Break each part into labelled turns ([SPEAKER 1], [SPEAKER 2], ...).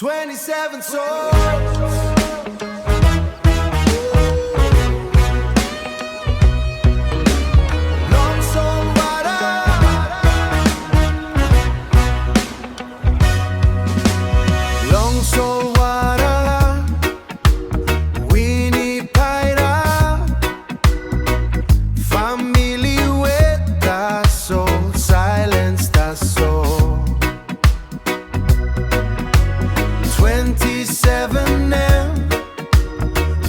[SPEAKER 1] 27 souls. Solwara, Winnie Paira, family with the soul, silence the soul. 27 M,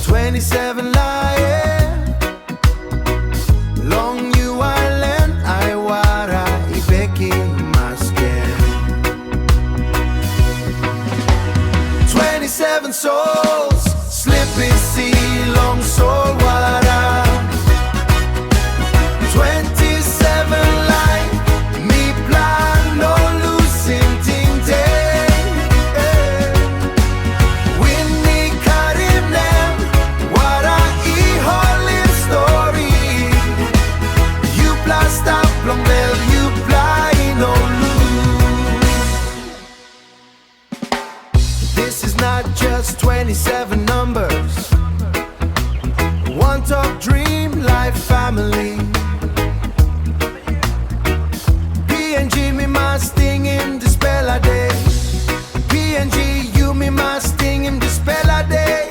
[SPEAKER 1] 27 lying. Long New Island, I wara, ibeki masken. 27 souls, slippy sea, long Solwara. 27 light, me plan no losing ting day. Winnie karim nem, wara holim stori. Yupela stop long bell, yupela no lose. This is not just 27 numbers. One talk, dream, life, family. PNG me must sting him dispel a day. PNG you me must sting him dispel a day.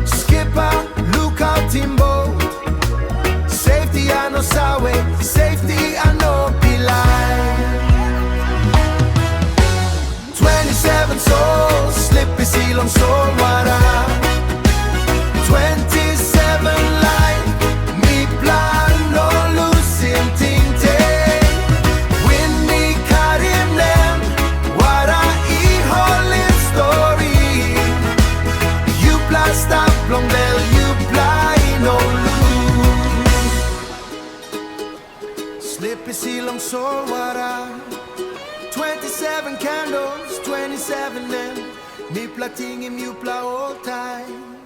[SPEAKER 1] Skipper, look out in boat. Safety I no sawe, safety I no pilai. 27 souls, slippy sea, long Solwara. 27 light, me plan no losing ting day. Winnie karim nem, wara holim stori. Yupela stop long bell, yupela no lose. Slippy sea, long Solwara. 27 candles, 27 men. Me plating him, yupela all time.